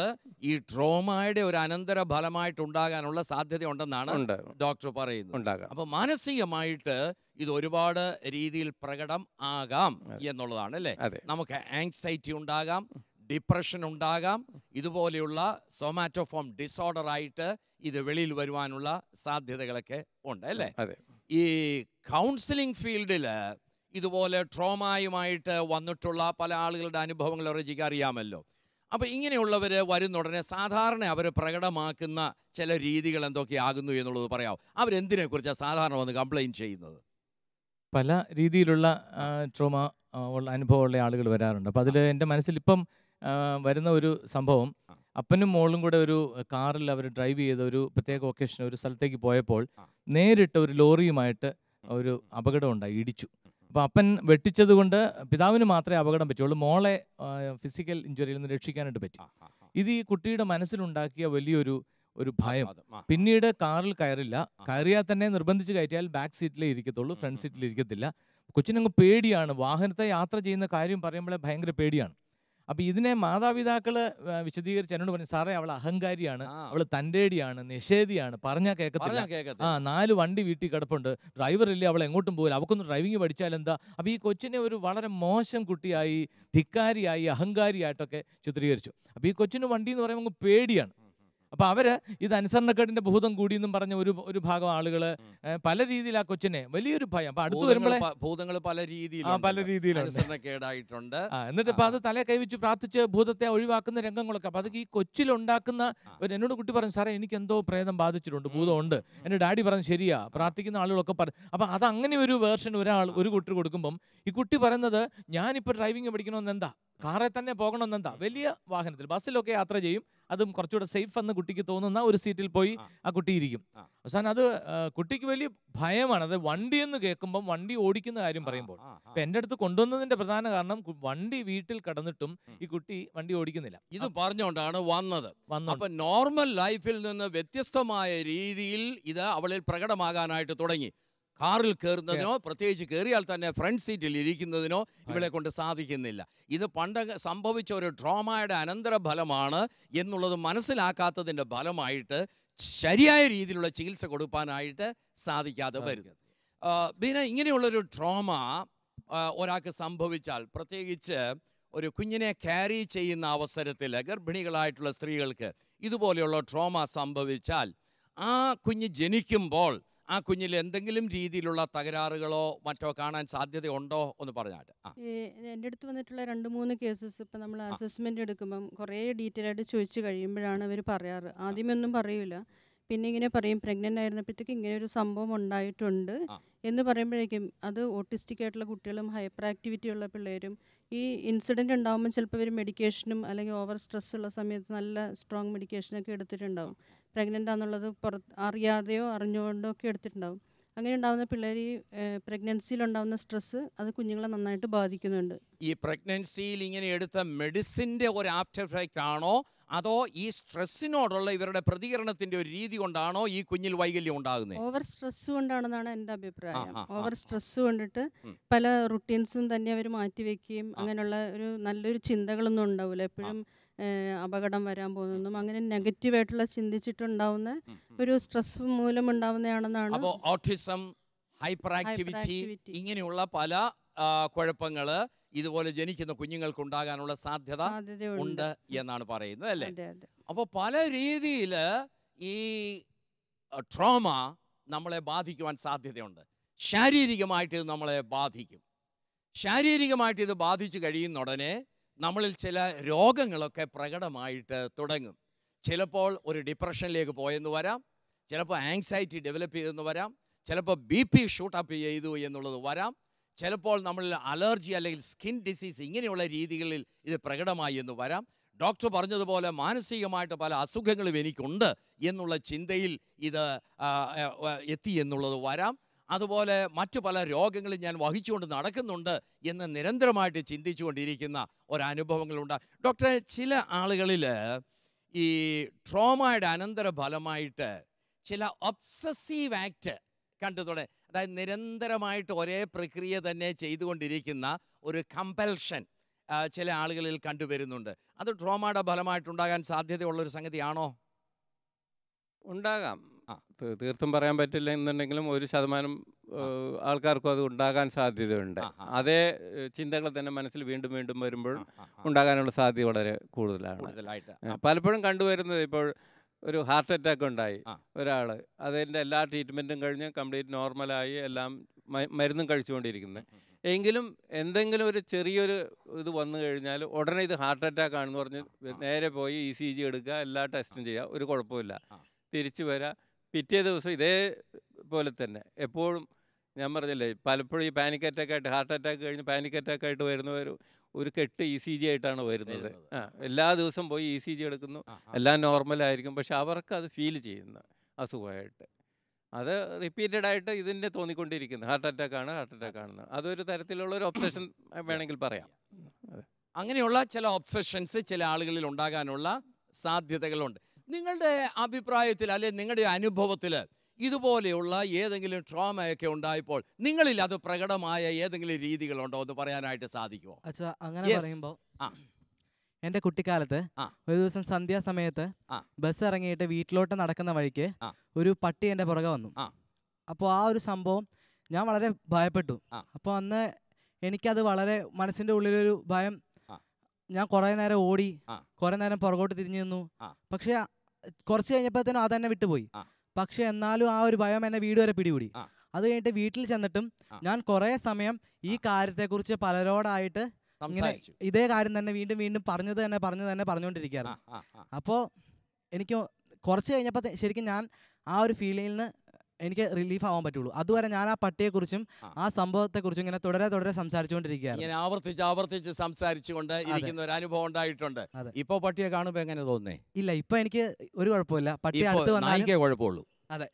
ഈ ട്രോമയുടെ ഒരു അനന്തര ഫലമായിട്ട് ഉണ്ടാകാനുള്ള സാധ്യത ഉണ്ടെന്നാണ് ഡോക്ടർ പറയുന്നത്. അപ്പോൾ മാനസികമായിട്ട് ഇത് ഒരുപാട് രീതിയിൽ പ്രകടം ആകാം എന്നുള്ളതാണ് അല്ലേ? നമുക്ക് ആങ്സൈറ്റി ഉണ്ടാകാം, ഡിപ്രഷൻ ഉണ്ടാകാം, ഇതുപോലെയുള്ള സൊമാറ്റോഫോം ഡിസോർഡർ ആയിട്ട് ഇത് വെളിയിൽ വരുവാനുള്ള സാധ്യതകളൊക്കെ ഉണ്ട് അല്ലേ? ഈ കൗൺസിലിംഗ് ഫീൽഡിൽ ഇതുപോലെ ട്രോമയുമായിട്ട് വന്നിട്ടുള്ള പല ആളുകളുടെ അനുഭവങ്ങൾ റജിക്ക് അറിയാമല്ലോ. അപ്പോൾ ഇങ്ങനെയുള്ളവർ വരുന്ന ഉടനെ സാധാരണ അവർ പ്രകടമാക്കുന്ന ചില രീതികൾ എന്തൊക്കെയാകുന്നു എന്നുള്ളത് പറയാം. അവരെന്തിനെക്കുറിച്ചാണ് സാധാരണ വന്ന് കംപ്ലയിൻറ്റ് ചെയ്യുന്നത്? പല രീതിയിലുള്ള ട്രോമ ഉള്ള അനുഭവമുള്ള ആളുകൾ വരാറുണ്ട്. അപ്പോൾ അതിൽ എൻ്റെ മനസ്സിൽ ഇപ്പം വരുന്ന ഒരു സംഭവം, അപ്പനും മോളും കൂടെ ഒരു കാറിൽ അവർ ഡ്രൈവ് ചെയ്ത ഒരു പ്രത്യേക ഒക്കേഷൻ ഒരു സ്ഥലത്തേക്ക് പോയപ്പോൾ നേരിട്ട് ഒരു ലോറിയുമായിട്ട് ഒരു അപകടം ഉണ്ടായി, ഇടിച്ചു. അപ്പോൾ അപ്പൻ വെട്ടിച്ചത് കൊണ്ട് പിതാവിന് മാത്രമേ അപകടം പറ്റുള്ളൂ, മോളെ ഫിസിക്കൽ ഇഞ്ചുറിയിൽ നിന്ന് രക്ഷിക്കാനായിട്ട് പറ്റി. ഇത് ഈ കുട്ടിയുടെ മനസ്സിലുണ്ടാക്കിയ വലിയൊരു ഭയം. പിന്നീട് കാറിൽ കയറിയാൽ തന്നെ നിർബന്ധിച്ച് കയറ്റിയാൽ ബാക്ക് സീറ്റിലേ ഇരിക്കത്തുള്ളൂ, ഫ്രണ്ട് സീറ്റിൽ ഇരിക്കത്തില്ല. കൊച്ചിനങ്ങ് പേടിയാണ്, വാഹനത്തെ യാത്ര ചെയ്യുന്ന കാര്യം പറയുമ്പോഴേ ഭയങ്കര പേടിയാണ്. അപ്പോൾ ഇതിനെ മാതാപിതാക്കൾ വിശദീകരിച്ച് എന്നോട് പറഞ്ഞു, സാറേ അവൾ അഹങ്കാരിയാണ്, അവൾ തൻ്റെടിയാണ്, നിഷേധിയാണ്, പറഞ്ഞാൽ കേൾക്കത്തില്ല, 4 വണ്ടി വീട്ടിൽ കിടപ്പുണ്ട്, ഡ്രൈവറില്ലേ, അവൾ എങ്ങോട്ടും പോകില്ല, അവൾക്കൊന്ന് ഡ്രൈവിംഗ് പഠിച്ചാൽ എന്താ. അപ്പോൾ ഈ കൊച്ചിനെ ഒരു വളരെ മോശം കുട്ടിയായി, ധിക്കാരിയായി, അഹങ്കാരിയായിട്ടൊക്കെ ചിത്രീകരിച്ചു. അപ്പോൾ ഈ കൊച്ചിന് വണ്ടി എന്ന് പറയുമ്പോൾ പേടിയാണ്. അപ്പോൾ അവർ ഇത് അനുസരണക്കേടിൻ്റെ ഭൂതം കൂടിയെന്നും പറഞ്ഞ ഒരു ഭാഗം ആളുകൾ പല രീതിയിൽ ആ കൊച്ചിനെ വലിയൊരു ഭയം. അപ്പോൾ അടുത്ത് വരുമ്പോഴേ ഭൂതങ്ങൾ പല രീതിയിലുണ്ട്. എന്നിട്ട് ഇപ്പോൾ അത് തലേ കൈവച്ച് പ്രാർത്ഥിച്ച് ഭൂതത്തെ ഒഴിവാക്കുന്ന രംഗങ്ങളൊക്കെ. അപ്പോൾ അത് ഈ കൊച്ചിലുണ്ടാക്കുന്ന എന്നോട് കുട്ടി പറഞ്ഞു, സാറേ എനിക്ക് എന്തോ പ്രേതം ബാധിച്ചിട്ടുണ്ട്, ഭൂതമുണ്ട്. എൻ്റെ ഡാഡി പറഞ്ഞു ശരിയാ, പ്രാർത്ഥിക്കുന്ന ആളുകളൊക്കെ പറഞ്ഞു. അപ്പോൾ അത് അങ്ങനെ ഒരു വേർഷൻ ഒരു കുട്ടി കൊടുക്കുമ്പം ഈ കുട്ടി പറയുന്നത്, ഞാനിപ്പോൾ ഡ്രൈവിംഗ് പഠിക്കണമെന്നെന്താ, കാറിൽ തന്നെ പോകണമെന്നെന്താ, വലിയ വാഹനത്തിൽ ബസ്സിലൊക്കെ യാത്ര ചെയ്യും, അതും കുറച്ചുകൂടെ സേഫ് എന്ന് കുട്ടിക്ക് തോന്നുന്ന ഒരു സീറ്റിൽ പോയി ആ കുട്ടി ഇരിക്കും. അവസാനം അത് കുട്ടിക്ക് വലിയ ഭയമാണ്. അത് വണ്ടി എന്ന് കേൾക്കുമ്പം വണ്ടി ഓടിക്കുന്ന കാര്യം പറയുമ്പോൾ ഇപ്പം എൻ്റെ അടുത്ത് കൊണ്ടുവന്നതിൻ്റെ പ്രധാന കാരണം വണ്ടി വീട്ടിൽ കിടന്നിട്ടും ഈ കുട്ടി വണ്ടി ഓടിക്കുന്നില്ല. ഇത് പറഞ്ഞുകൊണ്ടാണ് വന്നത്. അപ്പൊ നോർമൽ ലൈഫിൽ നിന്ന് വ്യത്യസ്തമായ രീതിയിൽ ഇത് അവളിൽ പ്രകടമാകാനായിട്ട് തുടങ്ങി. കാറിൽ കയറുന്നതിനോ പ്രത്യേകിച്ച് കയറിയാൽ തന്നെ ഫ്രണ്ട് സീറ്റിൽ ഇരിക്കുന്നതിനോ ഇവളെ കൊണ്ട് സാധിക്കുന്നില്ല. ഇത് പണ്ട് സംഭവിച്ച ഒരു ട്രോമയുടെ അനന്തരഫലമാണ് എന്നുള്ളത് മനസ്സിലാക്കാത്തതിൻ്റെ ഫലമായിട്ട് ശരിയായ രീതിയിലുള്ള ചികിത്സ കൊടുക്കാനായിട്ട് സാധിക്കാതെ വരുന്നു. പിന്നെ ഇങ്ങനെയുള്ളൊരു ട്രോമ ഒരാൾക്ക് സംഭവിച്ചാൽ, പ്രത്യേകിച്ച് ഒരു കുഞ്ഞിനെ ക്യാരി ചെയ്യുന്ന അവസരത്തിൽ ഗർഭിണികളായിട്ടുള്ള സ്ത്രീകൾക്ക് ഇതുപോലെയുള്ള ട്രോമ സംഭവിച്ചാൽ ആ കുഞ്ഞ് ജനിക്കുമ്പോൾ ആ കുഞ്ഞിൽ എന്തെങ്കിലും രീതിയിലുള്ള തകരാറുകളോ മറ്റോ കാണാൻ സാധ്യതയുണ്ടോ ഒന്ന് പറഞ്ഞാൽ. എൻ്റെ അടുത്ത് വന്നിട്ടുള്ള 2-3 കേസസ് ഇപ്പം നമ്മൾ അസസ്മെൻ്റ് എടുക്കുമ്പം കുറേ ഡീറ്റെയിൽ ആയിട്ട് ചോദിച്ചു കഴിയുമ്പോഴാണ് അവർ പറയാറ്. ആദ്യമൊന്നും പറയൂല, പിന്നെ ഇങ്ങനെ പറയും പ്രഗ്നൻ്റ് ആയിരുന്നപ്പോഴത്തേക്ക് ഇങ്ങനെ ഒരു സംഭവം ഉണ്ടായിട്ടുണ്ട് എന്ന് പറയുമ്പോഴേക്കും അത് ഓട്ടിസ്റ്റിക് ആയിട്ടുള്ള കുട്ടികളും ഹൈപ്പർ ആക്ടിവിറ്റി ഉള്ള പിള്ളേരും ഈ ഇൻസിഡൻറ്റ് ഉണ്ടാകുമ്പോൾ ചിലപ്പോൾ ഇവർ മെഡിക്കേഷനും അല്ലെങ്കിൽ ഓവർ സ്ട്രെസ് ഉള്ള സമയത്ത് നല്ല സ്ട്രോങ് മെഡിക്കേഷനൊക്കെ എടുത്തിട്ടുണ്ടാവും. പ്രഗ്നൻ്റ് ആണെന്നുള്ളത് അറിയാതെയോ അറിഞ്ഞുകൊണ്ടോ ഒക്കെ എടുത്തിട്ടുണ്ടാവും. അങ്ങനെ ഉണ്ടാകുന്ന പിള്ളേർ ഈ പ്രഗ്നൻസിയിലുണ്ടാകുന്ന സ്ട്രെസ്സ് അത് കുഞ്ഞുങ്ങളെ നന്നായിട്ട് ബാധിക്കുന്നുണ്ട്. ഈ പ്രഗ്നൻസിയിൽ ഇങ്ങനെ എടുത്ത മെഡിസിൻ്റെ ഒരു ആഫ്റ്റർ എഫക്റ്റ് ആണോ, അതോ ഈ സ്ട്രെസ്സിനോടുള്ള ഇവരുടെ പ്രതികരണത്തിന്റെ ഒരു രീതി കൊണ്ടാണോ ഈ കുഞ്ഞിൽ വൈകല്യം ഉണ്ടാകുന്നത്? ഓവർ സ്ട്രെസ് കൊണ്ടാണെന്നാണ് എൻ്റെ അഭിപ്രായം. ഓവർ സ്ട്രെസ് കൊണ്ടിട്ട് പല റുട്ടീൻസും തന്നെ അവർ മാറ്റിവെക്കുകയും അങ്ങനെയുള്ള ഒരു നല്ലൊരു ചിന്തകളൊന്നും ഉണ്ടാവില്ല, എപ്പോഴും അപകടം വരാൻ പോകുന്നതും അങ്ങനെ നെഗറ്റീവായിട്ടുള്ള ചിന്തിച്ചിട്ടുണ്ടാവുന്ന ഒരു സ്ട്രെസ് മൂലം ഉണ്ടാവുന്നതാണെന്നാണ്. അപ്പോൾ ഓട്ടിസം, ഹൈപ്പർ ആക്ടിവിറ്റി ഇങ്ങനെയുള്ള പല കുഴപ്പങ്ങൾ ഇതുപോലെ ജനിക്കുന്ന കുഞ്ഞുങ്ങൾക്ക് ഉണ്ടാകാനുള്ള സാധ്യത ഉണ്ട് എന്നാണ് പറയുന്നത് അല്ലേ? അപ്പോൾ പല രീതിയിൽ ഈ ട്രോമ നമ്മളെ ബാധിക്കുവാൻ സാധ്യതയുണ്ട്. ശാരീരികമായിട്ട് ഇത് നമ്മളെ ബാധിക്കും. ശാരീരികമായിട്ട് ഇത് ബാധിച്ചു കഴിയുന്ന ഉടനെ നമ്മളിൽ ചില രോഗങ്ങളൊക്കെ പ്രകടമായിട്ട് തുടങ്ങും. ചിലപ്പോൾ ഒരു ഡിപ്രഷനിലേക്ക് പോയെന്ന് വരാം, ചിലപ്പോൾ ആങ്സൈറ്റി ഡെവലപ്പ് ചെയ്തെന്ന് വരാം, ചിലപ്പോൾ BP ഷൂട്ടപ്പ് ചെയ്തു എന്നുള്ളത് വരാം, ചിലപ്പോൾ നമ്മളിൽ അലർജി അല്ലെങ്കിൽ സ്കിൻ ഡിസീസ് ഇങ്ങനെയുള്ള രീതികളിൽ ഇത് പ്രകടമായി എന്ന് വരാം. ഡോക്ടർ പറഞ്ഞതുപോലെ മാനസികമായിട്ട് പല അസുഖങ്ങളും എനിക്കുണ്ട് എന്നുള്ള ചിന്തയിൽ ഇത് എത്തി എന്നുള്ളത് വരാം. അതുപോലെ മറ്റു പല രോഗങ്ങളും ഞാൻ വഹിച്ചുകൊണ്ട് നടക്കുന്നുണ്ട് എന്ന് നിരന്തരമായിട്ട് ചിന്തിച്ചുകൊണ്ടിരിക്കുന്ന ഒരനുഭവങ്ങളുണ്ട്. ഡോക്ടറെ, ചില ആളുകളിൽ ഈ ട്രോമയുടെ അനന്തര ഫലമായിട്ട് ചില ഒബ്സസീവ് ആക്ട് കണ്ടതോടെ, അതായത് നിരന്തരമായിട്ട് ഒരേ പ്രക്രിയ തന്നെ ചെയ്തുകൊണ്ടിരിക്കുന്ന ഒരു കമ്പൽഷൻ ചില ആളുകളിൽ കണ്ടുവരുന്നുണ്ട്. അത് ട്രോമയുടെ ഫലമായിട്ടുണ്ടാകാൻ സാധ്യതയുള്ളൊരു സംഗതിയാണോ? ഉണ്ടാകാം. തീർത്തും പറയാൻ പറ്റില്ല എന്നുണ്ടെങ്കിലും 1% ആൾക്കാർക്കും അത് ഉണ്ടാകാൻ സാധ്യതയുണ്ട്. അതേ ചിന്തകൾ തന്നെ മനസ്സിൽ വീണ്ടും വീണ്ടും വരുമ്പോൾ ഉണ്ടാകാനുള്ള സാധ്യത വളരെ കൂടുതലാണ്. പലപ്പോഴും കണ്ടുവരുന്നത്, ഇപ്പോൾ ഒരു ഹാർട്ട് അറ്റാക്ക് ഉണ്ടായി ഒരാൾ, അതിൻ്റെ എല്ലാ ട്രീറ്റ്മെൻറ്റും കഴിഞ്ഞ് കംപ്ലീറ്റ് നോർമലായി എല്ലാം മരുന്നും കഴിച്ചുകൊണ്ടിരിക്കുന്നത്, എങ്കിലും എന്തെങ്കിലും ഒരു ചെറിയൊരു ഇത് വന്നു കഴിഞ്ഞാൽ ഉടനെ ഇത് ഹാർട്ട് അറ്റാക്ക് ആണെന്ന് പറഞ്ഞ് നേരെ പോയി ECG എടുക്കുക, എല്ലാ ടെസ്റ്റും ചെയ്യുക, ഒരു കുഴപ്പമില്ല, തിരിച്ചു വരിക, പിറ്റേ ദിവസം ഇതേപോലെ തന്നെ. എപ്പോഴും ഞാൻ പറഞ്ഞില്ലേ, പലപ്പോഴും ഈ പാനിക് അറ്റാക്കായിട്ട്, ഹാർട്ട് അറ്റാക്ക് കഴിഞ്ഞ് പാനിക് അറ്റാക്കായിട്ട് വരുന്നവർ ഒരു കെട്ട് ECG ആയിട്ടാണ് വരുന്നത്. എല്ലാ ദിവസവും പോയി ECG എടുക്കുന്നു, എല്ലാം നോർമലായിരിക്കും, പക്ഷെ അവർക്ക് അത് ഫീൽ ചെയ്യുന്ന അസുഖമായിട്ട് അത് റിപ്പീറ്റഡ് ആയിട്ട് ഇതിൻ്റെ തോന്നിക്കൊണ്ടിരിക്കുന്നത് ഹാർട്ട് അറ്റാക്കാണെന്ന്. അതൊരു തരത്തിലുള്ള ഒരു ഒബ്സഷൻ വേണമെങ്കിൽ പറയാം. അങ്ങനെയുള്ള ചില ഒബ്സഷൻസ് ചില ആളുകളിൽ ഉണ്ടാകാനുള്ള സാധ്യതകളുണ്ട്. നിങ്ങളുടെ അഭിപ്രായത്തിൽ അല്ലെങ്കിൽ നിങ്ങളുടെ അനുഭവത്തിൽ ഇതുപോലെയുള്ള ഏതെങ്കിലും ട്രോമയൊക്കെ ഉണ്ടായപ്പോൾ നിങ്ങളിൽ അത് പ്രകടമായ ഏതെങ്കിലും രീതികളുണ്ടോ എന്ന് പറയാനായിട്ട് സാധിക്കുമോ? അച്ഛാ, അങ്ങനെ പറയുമ്പോൾ എൻ്റെ കുട്ടിക്കാലത്ത് ഒരു ദിവസം സന്ധ്യാസമയത്ത് ബസ് ഇറങ്ങിയിട്ട് വീട്ടിലോട്ട് നടക്കുന്ന വഴിക്ക് ഒരു പട്ടി എൻ്റെ പുറകെ വന്നു. അപ്പോൾ ആ ഒരു സംഭവം ഞാൻ വളരെ ഭയപ്പെട്ടു. അപ്പോൾ അന്ന് എനിക്കത് വളരെ മനസ്സിൻ്റെ ഉള്ളിലൊരു ഭയം. ഞാൻ കുറേ നേരം ഓടി, കുറേ നേരം പുറകോട്ട് തിരിഞ്ഞു നിന്നു. പക്ഷേ കുറച്ച് കഴിഞ്ഞപ്പോഴത്തേനും അതെന്നെ വിട്ടുപോയി. പക്ഷെ എന്നാലും ആ ഒരു ഭയം എന്നെ വീട് വരെ പിടികൂടി. അത് കഴിഞ്ഞിട്ട് വീട്ടിൽ ചെന്നിട്ടും ഞാൻ കുറേ സമയം ഈ കാര്യത്തെക്കുറിച്ച് പലരോടായിട്ട് ഇങ്ങനെ ഇതേ കാര്യം തന്നെ വീണ്ടും വീണ്ടും പറഞ്ഞുകൊണ്ടിരിക്കുകയായിരുന്നു. അപ്പോൾ എനിക്ക് കുറച്ച് കഴിഞ്ഞപ്പോൾ ശരിക്കും ഞാൻ ആ ഒരു ഫീലിങ്ങിൽ നിന്ന് എനിക്ക് റിലീഫ് ആവാൻ പറ്റുള്ളൂ. അതുവരെ ഞാൻ ആ പട്ടിയെക്കുറിച്ചും ആ സംഭവത്തെക്കുറിച്ചും ഇങ്ങനെ തുടരെ സംസാരിച്ചുകൊണ്ടിരിക്കുകയാണ്. ഇങ്ങനെ ആവർത്തിച്ച് സംസാരിച്ചുകൊണ്ട് ഇരിക്കുന്ന ഒരു അനുഭവം ഉണ്ടായിട്ടുണ്ട്. ഇപ്പൊ പട്ടിയെ കാണുമ്പോ എങ്ങനെ തോന്നുന്നേ? ഇല്ല, ഇപ്പൊ എനിക്ക് ഒരു കുഴപ്പമില്ല. പട്ടി അടുത്ത് നായിക്കേ കുഴപ്പമുള്ളൂ. അതെ.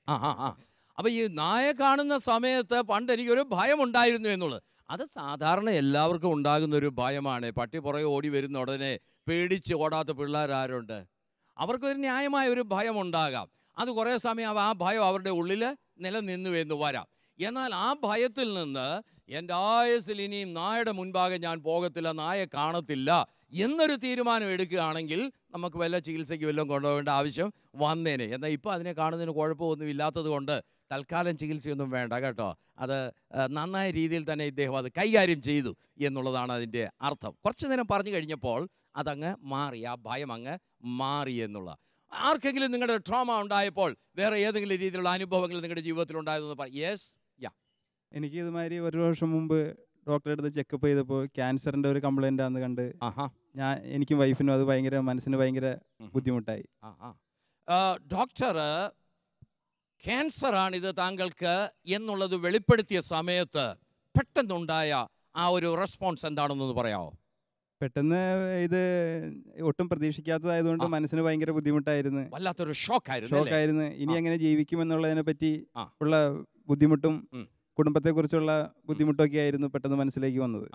അപ്പൊ ഈ നായ കാണുന്ന സമയത്ത് പണ്ട് എനിക്കൊരു ഭയം ഉണ്ടായിരുന്നു എന്നുള്ളത് അത് സാധാരണ എല്ലാവർക്കും ഉണ്ടാകുന്ന ഒരു ഭയമാണ്. പട്ടി പുറകെ ഓടി വരുന്ന ഉടനെ പേടിച്ച് ഓടാത്ത പിള്ളേരാരുണ്ട്? അവർക്കൊരു ന്യായമായ ഒരു ഭയം ഉണ്ടാകാം. അത് കുറേ സമയം ആ ഭയം അവരുടെ ഉള്ളിൽ നിലനിന്നു എന്ന് വരാം. എന്നാൽ ആ ഭയത്തിൽ നിന്ന് എൻ്റെ ആയുസ്സിൽ ഇനിയും നായയുടെ മുൻപാകെ ഞാൻ പോകത്തില്ല, നായ കാണത്തില്ല എന്നൊരു തീരുമാനം എടുക്കുകയാണെങ്കിൽ നമുക്ക് വല്ല ചികിത്സയ്ക്ക് വല്ലതും കൊണ്ടുപോകേണ്ട ആവശ്യം വന്നേനെ. എന്നാൽ ഇപ്പോൾ അതിനെ കാണുന്നതിന് കുഴപ്പമൊന്നും ഇല്ലാത്തത് കൊണ്ട് തൽക്കാലം ചികിത്സയൊന്നും വേണ്ട കേട്ടോ. അത് നന്നായ രീതിയിൽ തന്നെ ഇദ്ദേഹം അത് കൈകാര്യം ചെയ്തു എന്നുള്ളതാണ് അതിൻ്റെ അർത്ഥം. കുറച്ച് നേരം പറഞ്ഞു കഴിഞ്ഞപ്പോൾ അതങ്ങ് മാറി, ആ ഭയം അങ്ങ് മാറി എന്നുള്ള. ആർക്കെങ്കിലും നിങ്ങളുടെ ട്രോമ ഉണ്ടായപ്പോൾ വേറെ ഏതെങ്കിലും രീതിയിലുള്ള അനുഭവങ്ങൾ നിങ്ങളുടെ ജീവിതത്തിൽ ഉണ്ടായതെന്ന് പറയും? യെസ്, എനിക്ക് ഇതുമാതിരി ഒരു വർഷം മുമ്പ് ഡോക്ടറെ അടുത്ത് ചെക്കപ്പ് ചെയ്തപ്പോൾ ക്യാൻസറിൻ്റെ ഒരു കംപ്ലൈൻ്റ് ആണെന്ന് കണ്ട് എനിക്കും വൈഫിനും അത് മനസ്സിന് ഭയങ്കര ബുദ്ധിമുട്ടായി. ഡോക്ടർ ക്യാൻസറാണിത് താങ്കൾക്ക് എന്നുള്ളത് വെളിപ്പെടുത്തിയ സമയത്ത് പെട്ടെന്നുണ്ടായ ആ ഒരു റെസ്പോൺസ് എന്താണെന്നൊന്ന് പറയാമോ? പെട്ടെന്ന് ഇത് ഒട്ടും പ്രതീക്ഷിക്കാത്തതായതുകൊണ്ട് മനസ്സിന് ഭയങ്കര ബുദ്ധിമുട്ടായിരുന്നു. വല്ലാത്തൊരു ഷോക്കായിരുന്നു. ഇനി എങ്ങനെ ജീവിക്കുമെന്നുള്ളതിനെ പറ്റി ഉള്ള ബുദ്ധിമുട്ടും കുടുംബത്തെക്കുറിച്ചുള്ള ബുദ്ധിമുട്ടൊക്കെ ആയിരുന്നു പെട്ടെന്ന് മനസ്സിലേക്ക് വന്നത്.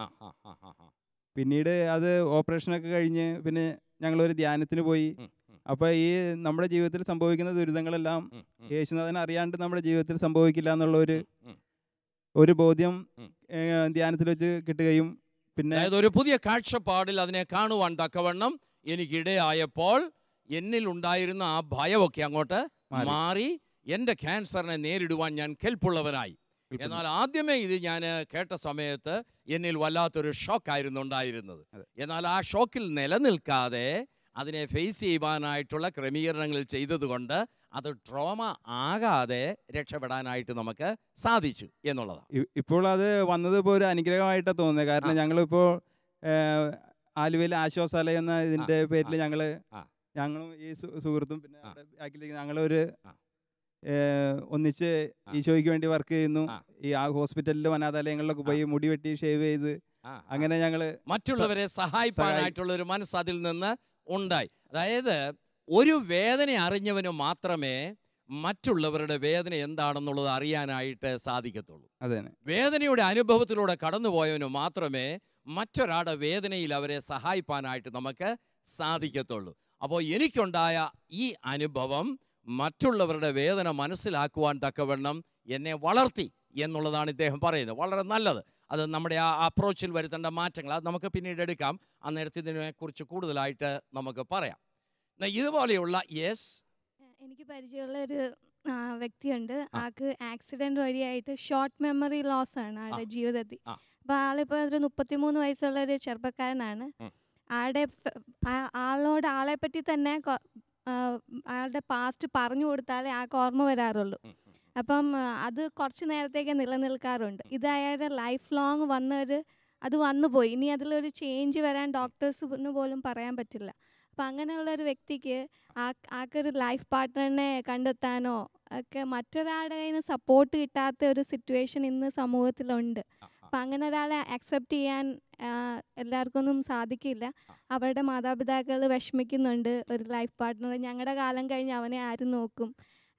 പിന്നീട് അത് ഓപ്പറേഷനൊക്കെ കഴിഞ്ഞ് പിന്നെ ഞങ്ങളൊരു ധ്യാനത്തിന് പോയി. അപ്പോൾ ഈ നമ്മുടെ ജീവിതത്തിൽ സംഭവിക്കുന്ന ദുരിതങ്ങളെല്ലാം യേശുനാഥൻ അറിയാണ്ട് നമ്മുടെ ജീവിതത്തിൽ സംഭവിക്കില്ല എന്നുള്ള ഒരു ബോധ്യം ധ്യാനത്തിൽ വെച്ച് കിട്ടുകയും പിന്നെ ഒരു പുതിയ കാഴ്ചപ്പാടിൽ അതിനെ കാണുവാൻ തക്കവണ്ണം എനിക്കിടയായപ്പോൾ എന്നിൽ ഉണ്ടായിരുന്ന ആ ഭയമൊക്കെ അങ്ങോട്ട് മാറി എൻ്റെ ക്യാൻസറിനെ നേരിടുവാൻ ഞാൻ കെൽപ്പുള്ളവനായി. എന്നാൽ ആദ്യമേ ഇത് ഞാൻ കേട്ട സമയത്ത് എന്നിൽ വല്ലാത്തൊരു ഷോക്കായിരുന്നു ഉണ്ടായിരുന്നത്. എന്നാൽ ആ ഷോക്കിൽ നിലനിൽക്കാതെ അതിനെ ഫേസ് ചെയ്യുവാനായിട്ടുള്ള ക്രമീകരണങ്ങൾ ചെയ്തതുകൊണ്ട് അത് ട്രോമ ആകാതെ രക്ഷപ്പെടാനായിട്ട് നമുക്ക് സാധിച്ചു എന്നുള്ളതാണ്. ഇപ്പോൾ അത് വന്നത് ഇപ്പോൾ ഒരു അനുഗ്രഹമായിട്ടാണ് തോന്നുന്നത്. കാരണം ഞങ്ങളിപ്പോൾ ആലുവയിൽ ആശ്വാസാലയം എന്ന ഇതിൻ്റെ പേരിൽ ഞങ്ങളും ഈ സുഹൃത്തും പിന്നെ ബാക്കിലേക്ക് ഞങ്ങളൊരു ഒന്നിച്ച് ഈശോയ്ക്ക് വേണ്ടി വർക്ക് ചെയ്യുന്നു. ഈ ഹോസ്പിറ്റലിലും അനാഥാലയങ്ങളിലൊക്കെ പോയി മുടി വെട്ടി ഷേവ് ചെയ്ത് അങ്ങനെ ഞങ്ങള് മറ്റുള്ളവരെ സഹായിക്കാനായിട്ടുള്ള ഒരു മനസ്സ് അതിൽ നിന്ന് ഉണ്ടായി. അതായത് ഒരു വേദന അറിഞ്ഞവന് മാത്രമേ മറ്റുള്ളവരുടെ വേദന എന്താണെന്നുള്ളത് അറിയാനായിട്ട് സാധിക്കത്തുള്ളൂ. അതെ, വേദനയുടെ അനുഭവത്തിലൂടെ കടന്നുപോയവന് മാത്രമേ മറ്റൊരാളുടെ വേദനയിൽ അവരെ സഹായിക്കാനായിട്ട് നമുക്ക് സാധിക്കത്തുള്ളൂ. അപ്പോൾ എനിക്കുണ്ടായ ഈ അനുഭവം മറ്റുള്ളവരുടെ വേദന മനസ്സിലാക്കുവാൻ തക്കവണ്ണം എന്നെ വളർത്തി എന്നുള്ളതാണ് ഇദ്ദേഹം പറയുന്നത്. വളരെ നല്ലത്. അത് നമ്മുടെ ആ അപ്രോച്ചിൽ വരുത്തേണ്ട മാറ്റങ്ങൾ അത് നമുക്ക് പിന്നീട് എടുക്കാം. അന്നേരത്തെ ഇതിനെക്കുറിച്ച് കൂടുതലായിട്ട് നമുക്ക് പറയാം. ഇതുപോലെയുള്ള എനിക്ക് പരിചയമുള്ള ഒരു വ്യക്തിയുണ്ട്. ആൾക്ക് ആക്സിഡന്റ് വഴിയായിട്ട് ഷോർട്ട് മെമ്മറി ലോസ് ആണ് ആളുടെ ജീവിതത്തിൽ. അപ്പോൾ ആളിപ്പോൾ ഒരു 33 വയസ്സുള്ള ഒരു ചെറുപ്പക്കാരനാണ്. ആളെ പറ്റി തന്നെ അയാളുടെ പാസ്റ്റ് പറഞ്ഞു കൊടുത്താലേ ആൾക്ക് ഓർമ്മ വരാറുള്ളൂ. അപ്പം അത് കുറച്ച് നേരത്തേക്ക് നിലനിൽക്കാറുണ്ട്. ഇത് അയാളുടെ ലൈഫ് ലോങ് അത് വന്നുപോയി. ഇനി അതിലൊരു ചേഞ്ച് വരാൻ ഡോക്ടേഴ്സിന് പോലും പറയാൻ പറ്റില്ല. അപ്പം അങ്ങനെയുള്ള ഒരു വ്യക്തിക്ക് ആൾക്കൊരു ലൈഫ് പാർട്ട്ണറിനെ കണ്ടെത്താനോ ഒക്കെ മറ്റൊരാളുടെ കയ്യിൽ നിന്ന് സപ്പോർട്ട് കിട്ടാത്ത ഒരു സിറ്റുവേഷൻ ഇന്ന് സമൂഹത്തിലുണ്ട്. അപ്പം അങ്ങനെ ഒരാളെ അക്സെപ്റ്റ് ചെയ്യാൻ എല്ലാവർക്കൊന്നും സാധിക്കില്ല. അവരുടെ മാതാപിതാക്കൾ വിഷമിക്കുന്നുണ്ട്. ഒരു ലൈഫ് പാർട്ട്ണർ ഞങ്ങളുടെ കാലം കഴിഞ്ഞ് അവനെ ആരും നോക്കും,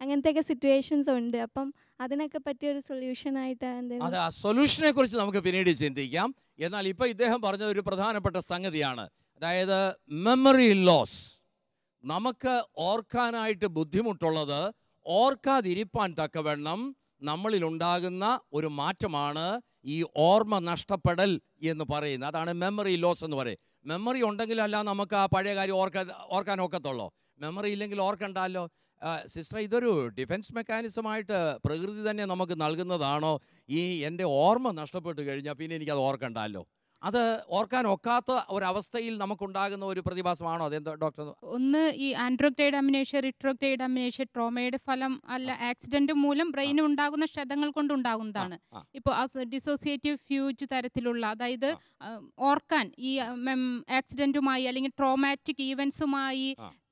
അങ്ങനത്തെയൊക്കെ സിറ്റുവേഷൻസ് ഉണ്ട്. അപ്പം അതിനൊക്കെ പറ്റിയ ഒരു സൊല്യൂഷനായിട്ട് അത് ആ സൊല്യൂഷനെ കുറിച്ച് നമുക്ക് പിന്നീട് ചിന്തിക്കാം. എന്നാൽ ഇപ്പോൾ ഇദ്ദേഹം പറഞ്ഞത് ഒരു പ്രധാനപ്പെട്ട സംഗതിയാണ്. അതായത് മെമ്മറി ലോസ്. നമുക്ക് ഓർക്കാനായിട്ട് ബുദ്ധിമുട്ടുള്ളത് ഓർക്കാതിരിപ്പാൻ തക്കവണ്ണം നമ്മളിലുണ്ടാകുന്ന ഒരു മാറ്റമാണ് ഈ ഓർമ്മ നഷ്ടപ്പെടൽ എന്ന് പറയുന്നത്. അതാണ് മെമ്മറി ലോസ് എന്ന് പറയും. മെമ്മറി ഉണ്ടെങ്കിലല്ല നമുക്ക് ആ പഴയ കാര്യം ഓർക്കാൻ ഒക്കത്തുള്ളൂ. മെമ്മറി ഇല്ലെങ്കിൽ ഓർക്കണ്ടല്ലോ. സിസ്റ്റർ, ഇതൊരു ഡിഫൻസ് മെക്കാനിസമായിട്ട് പ്രകൃതി തന്നെ നമുക്ക് നൽകുന്നതാണോ? ഈ എൻ്റെ ഓർമ്മ നഷ്ടപ്പെട്ട് കഴിഞ്ഞാൽ പിന്നെ എനിക്കത് ഓർക്കണ്ടല്ലോ. അത് ഓർക്കാൻ ഒക്കാത്ത ഒരവസ്ഥയിൽ നമുക്കുണ്ടാകുന്ന ഒരു പ്രതിഭാസമാണോ അതെന്താ ഡോക്ടർ? ഒന്ന് ഈ ആൻഡ്രോഗ്രേഡ് അമിനേഷ്യ, റിട്രോഗ്രേഡ് അമിനേഷ്യ ട്രോമയുടെ ഫലം അല്ല, ആക്സിഡന്റ് മൂലം ബ്രെയിന് ഉണ്ടാകുന്ന ക്ഷതങ്ങൾ കൊണ്ടുണ്ടാകുന്നതാണ്. ഇപ്പോൾ ഡിസോസിയേറ്റീവ് ഫ്യൂജ് തരത്തിലുള്ള, അതായത് ഓർക്കാൻ ഈ ആക്സിഡന്റുമായി അല്ലെങ്കിൽ ട്രോമാറ്റിക് ഈവൻസുമായി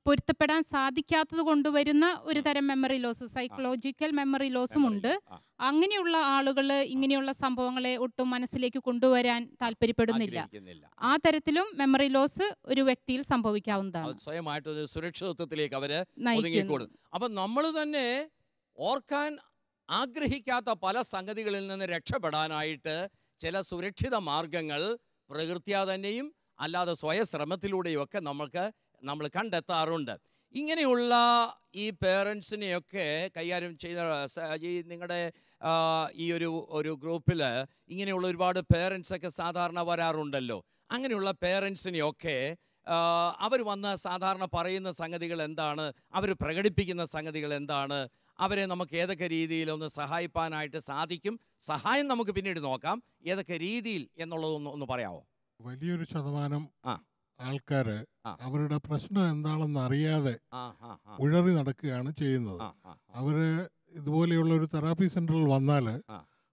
പൊരുത്തപ്പെടാൻ സാധിക്കാത്തത് കൊണ്ടുവരുന്ന ഒരു തരം മെമ്മറി ലോസ്, സൈക്കോളജിക്കൽ മെമ്മറി ലോസും ഉണ്ട്. അങ്ങനെയുള്ള ആളുകൾ ഇങ്ങനെയുള്ള സംഭവങ്ങളെ ഒട്ടും മനസ്സിലേക്ക് കൊണ്ടുവരാൻ താല്പര്യപ്പെടുന്നില്ല. ആ തരത്തിലും മെമ്മറി ലോസ് ഒരു വ്യക്തിയിൽ സംഭവിക്കാവുന്നതാണ്. സ്വയമായിട്ട് സുരക്ഷിതത്വത്തിലേക്ക് അവര് ഒതുങ്ങിക്കൂടും. അപ്പൊ നമ്മൾ തന്നെ ഓർക്കാൻ ആഗ്രഹിക്കാത്ത പല സംഗതികളിൽ നിന്ന് രക്ഷപ്പെടാനായിട്ട് ചില സുരക്ഷിത മാർഗങ്ങൾ പ്രകൃത്യാ തന്നെയും അല്ലാതെ സ്വയശ്രമത്തിലൂടെയും ഒക്കെ നമ്മൾ കണ്ടെത്താറുണ്ട്. ഇങ്ങനെയുള്ള ഈ പേരൻസിനെയൊക്കെ കൈകാര്യം ചെയ്യുന്ന ഈ നിങ്ങളുടെ ഈ ഒരു ഗ്രൂപ്പിൽ ഇങ്ങനെയുള്ള ഒരുപാട് പേരൻസൊക്കെ സാധാരണ വരാറുണ്ടല്ലോ. അങ്ങനെയുള്ള പേരൻസിനെയൊക്കെ അവർ വന്ന് സാധാരണ പറയുന്ന സംഗതികൾ എന്താണ്, അവർ പ്രകടിപ്പിക്കുന്ന സംഗതികൾ എന്താണ്, അവരെ നമുക്ക് ഏതൊക്കെ രീതിയിലൊന്ന് സഹായിക്കാനായിട്ട് സാധിക്കും? സഹായം നമുക്ക് പിന്നീട് നോക്കാം. ഏതൊക്കെ രീതിയിൽ എന്നുള്ളതൊന്ന് പറയാമോ? വലിയൊരു ശതമാനം ആൾക്കാര് അവരുടെ പ്രശ്നം എന്താണെന്ന് അറിയാതെ ഉഴറി നടക്കുകയാണ് ചെയ്യുന്നത്. അവര് ഇതുപോലെയുള്ള ഒരു തെറാപ്പി സെന്ററിൽ വന്നാൽ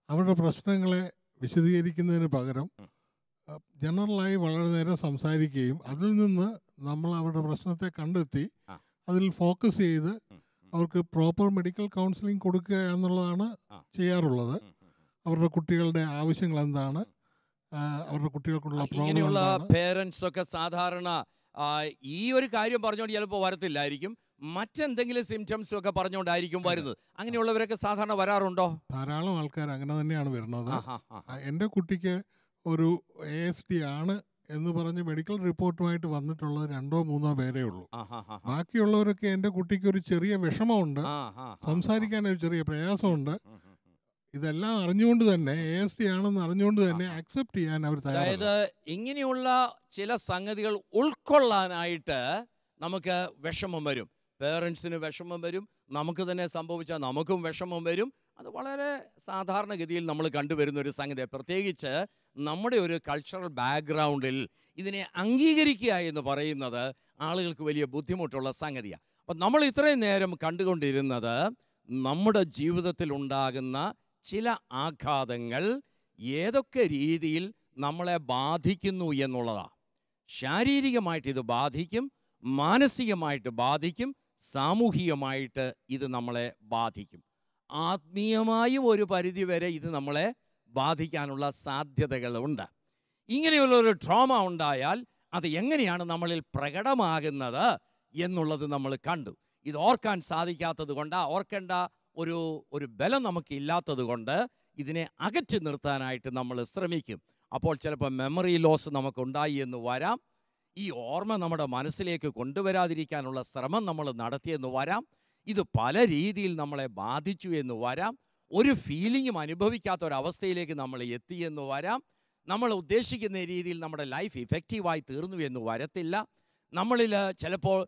അവരുടെ പ്രശ്നങ്ങളെ വിശദീകരിക്കുന്നതിന് പകരം ജനറലായി വളരെ നേരം സംസാരിക്കുകയും അതിൽ നിന്ന് നമ്മൾ അവരുടെ പ്രശ്നത്തെ കണ്ടെത്തി അതിൽ ഫോക്കസ് ചെയ്ത് അവർക്ക് പ്രോപ്പർ മെഡിക്കൽ കൗൺസിലിംഗ് കൊടുക്കുക എന്നുള്ളതാണ് ചെയ്യാറുള്ളത്. അവരുടെ കുട്ടികളുടെ ആവശ്യങ്ങൾ എന്താണ്, അവരുടെ കുട്ടികൾക്കുള്ള ഇങ്ങനെയുള്ള പേരൻസ് ഒക്കെ സാധാരണ ഈ ഒരു കാര്യം പറഞ്ഞുകൊണ്ട് ചിലപ്പോൾ വരത്തില്ലായിരിക്കും, മറ്റെന്തെങ്കിലും സിംറ്റംസും ഒക്കെ പറഞ്ഞുകൊണ്ടായിരിക്കും വരുന്നത്. അങ്ങനെയുള്ളവരൊക്കെ സാധാരണ വരാറുണ്ടോ? ധാരാളം ആൾക്കാർ അങ്ങനെ തന്നെയാണ് വരുന്നത്. എൻ്റെ കുട്ടിക്ക് ഒരു ASD ആണ് എന്ന് പറഞ്ഞ് മെഡിക്കൽ റിപ്പോർട്ടുമായിട്ട് വന്നിട്ടുള്ളത് 2 or 3 പേരേ ഉള്ളൂ. ബാക്കിയുള്ളവരൊക്കെ എൻ്റെ കുട്ടിക്ക് ഒരു ചെറിയ വിഷമമുണ്ട്, സംസാരിക്കാൻ ഒരു ചെറിയ പ്രയാസമുണ്ട്, ഇതെല്ലാം അറിഞ്ഞുകൊണ്ട് തന്നെ ASD ആണെന്ന് അറിഞ്ഞുകൊണ്ട് തന്നെ അക്സെപ്റ്റ് ചെയ്യാൻ അവർ തയ്യാറാണ്. അതായത് ഇങ്ങനെയുള്ള ചില സംഗതികൾ ഉൾക്കൊള്ളാനായിട്ട് നമുക്ക് വിഷമം വരും, പേരൻസിന് വിഷമം വരും, നമുക്ക് തന്നെ സംഭവിച്ചാൽ നമുക്കും വിഷമം വരും. അത് വളരെ സാധാരണഗതിയിൽ നമ്മൾ കണ്ടുവരുന്ന ഒരു സംഗതി. പ്രത്യേകിച്ച് നമ്മുടെ ഒരു കൾച്ചറൽ ബാക്ക്ഗ്രൗണ്ടിൽ ഇതിനെ അംഗീകരിക്കുക എന്ന് പറയുന്നത് ആളുകൾക്ക് വലിയ ബുദ്ധിമുട്ടുള്ള സംഗതിയാണ്. അപ്പം നമ്മൾ ഇത്രയും നേരം കണ്ടുകൊണ്ടിരുന്നത് നമ്മുടെ ജീവിതത്തിൽ ഉണ്ടാകുന്ന ചില ആഘാതങ്ങൾ ഏതൊക്കെ രീതിയിൽ നമ്മളെ ബാധിക്കുന്നു എന്നുള്ളതാണ്. ശാരീരികമായിട്ട് ഇത് ബാധിക്കും, മാനസികമായിട്ട് ബാധിക്കും, സാമൂഹികമായിട്ട് ഇത് നമ്മളെ ബാധിക്കും. ആത്മീയമായും ഒരു പരിധിവരെ ഇത് നമ്മളെ ബാധിക്കാനുള്ള സാധ്യതകളുണ്ട്. ഇങ്ങനെയുള്ളൊരു ട്രോമ ഉണ്ടായാൽ അത് എങ്ങനെയാണ് നമ്മളിൽ പ്രകടമാകുന്നത് എന്നുള്ളത് നമ്മൾ കണ്ടു. ഇത് ഓർക്കാൻ സാധിക്കാത്തത് കൊണ്ട്, ഓർക്കേണ്ട ഒരു ബലം നമുക്ക് ഇല്ലാത്തത് കൊണ്ട് ഇതിനെ അകറ്റി നിർത്താനായിട്ട് നമ്മൾ ശ്രമിക്കും. അപ്പോൾ ചിലപ്പോൾ മെമ്മറി ലോസ് നമുക്കുണ്ടായി എന്ന് വരാം. ഈ ഓർമ്മ നമ്മുടെ മനസ്സിലേക്ക് കൊണ്ടുവരാതിരിക്കാനുള്ള ശ്രമം നമ്മൾ നടത്തിയെന്ന് വരാം. ഇത് പല രീതിയിൽ നമ്മളെ ബാധിച്ചു എന്ന് വരാം. ഒരു ഫീലിങ്ങും അനുഭവിക്കാത്ത ഒരവസ്ഥയിലേക്ക് നമ്മൾ എത്തിയെന്ന് വരാം. നമ്മൾ ഉദ്ദേശിക്കുന്ന രീതിയിൽ നമ്മുടെ ലൈഫ് ഇഫക്റ്റീവായി തീർന്നു എന്ന് വരത്തില്ല. നമ്മളിൽ ചിലപ്പോൾ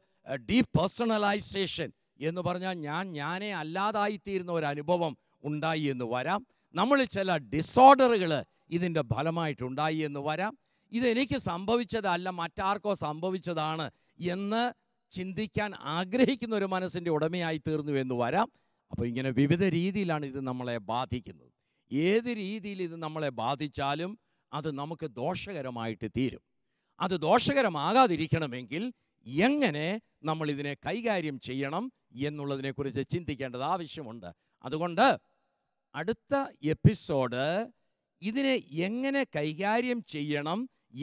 ഡീപേഴ്സണലൈസേഷൻ എന്ന് പറഞ്ഞാൽ ഞാനേ അല്ലാതായിത്തീരുന്ന ഒരു അനുഭവം ഉണ്ടായി എന്ന് വരാം. നമ്മളിൽ ചില ഡിസോർഡറുകൾ ഇതിൻ്റെ ഫലമായിട്ടുണ്ടായി എന്ന് വരാം. ഇതെനിക്ക് സംഭവിച്ചതല്ല, മറ്റാർക്കോ സംഭവിച്ചതാണ് എന്ന് ചിന്തിക്കാൻ ആഗ്രഹിക്കുന്ന ഒരു മനസ്സിൻ്റെ ഉടമയായി തീർന്നു എന്ന് വരാം. അപ്പോൾ ഇങ്ങനെ വിവിധ രീതിയിലാണ് ഇത് നമ്മളെ ബാധിക്കുന്നത്. ഏത് രീതിയിൽ ഇത് നമ്മളെ ബാധിച്ചാലും അത് നമുക്ക് ദോഷകരമായിട്ട് തീരും. അത് ദോഷകരമാകാതിരിക്കണമെങ്കിൽ എങ്ങനെ നമ്മൾ ഇതിനെ കൈകാര്യം ചെയ്യണം എന്നുള്ളതിനെക്കുറിച്ച് ചിന്തിക്കേണ്ടത് ആവശ്യമുണ്ട്. അതുകൊണ്ട് അടുത്ത എപ്പിസോഡ് ഇതിനെ എങ്ങനെ കൈകാര്യം ചെയ്യണം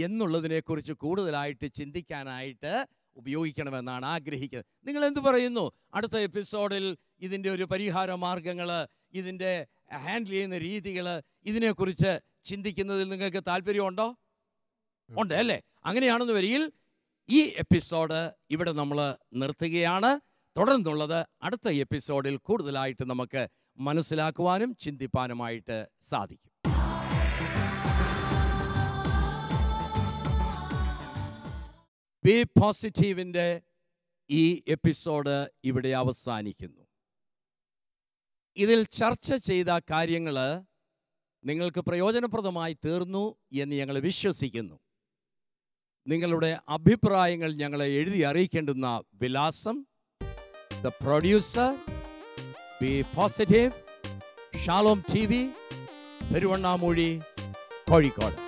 എന്നുള്ളതിനെക്കുറിച്ച് കൂടുതലായിട്ട് ചിന്തിക്കാനായിട്ട് ഉപയോഗിക്കണമെന്നാണ് ആഗ്രഹിക്കുന്നത്. നിങ്ങൾ എന്ത് പറയുന്നു? അടുത്ത എപ്പിസോഡിൽ ഇതിൻ്റെ ഒരു പരിഹാര മാർഗങ്ങൾ, ഇതിൻ്റെ ഹാൻഡിൽ ചെയ്യുന്ന രീതികൾ, ഇതിനെക്കുറിച്ച് ചിന്തിക്കുന്നതിൽ നിങ്ങൾക്ക് താല്പര്യമുണ്ടോ? ഉണ്ട് അല്ലേ? അങ്ങനെയാണെന്ന് വരികിൽ ഈ എപ്പിസോഡ് ഇവിടെ നമ്മൾ നിർത്തുകയാണ്. തുടർന്നുള്ളത് അടുത്ത എപ്പിസോഡിൽ കൂടുതലായിട്ട് നമുക്ക് മനസ്സിലാക്കുവാനും ചിന്തിപ്പാനുമായിട്ട് സാധിക്കും. ബി പോസിറ്റീവിൻ്റെ ഈ എപ്പിസോഡ് ഇവിടെ അവസാനിക്കുന്നു. ഇതിൽ ചർച്ച ചെയ്ത കാര്യങ്ങൾ നിങ്ങൾക്ക് പ്രയോജനപ്രദമായി തീർന്നു എന്ന് ഞങ്ങൾ വിശ്വസിക്കുന്നു. നിങ്ങളുടെ അഭിപ്രായങ്ങൾ ഞങ്ങളെ എഴുതി അറിയിക്കേണ്ടുന്ന വിലാസം: the producer, B positive, Shalom TV, Peruvannamuzhi, Kozhikode.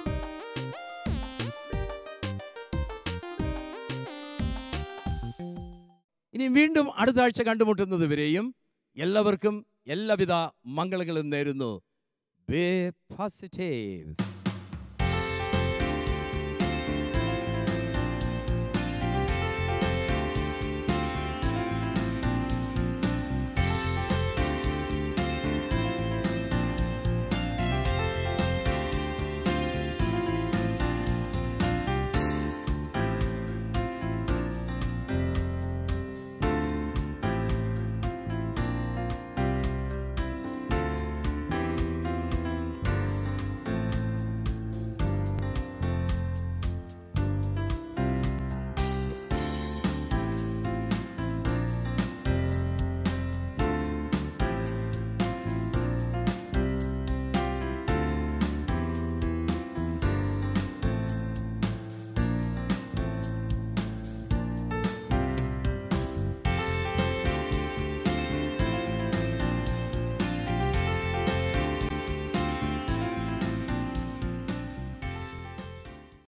ഇനി വീണ്ടും അടുത്ത ആഴ്ച കണ്ടുമുട്ടുന്നത് വരെയും എല്ലാവർക്കും എല്ലാവിധ മംഗളങ്ങളും നേരുന്നു. B positive.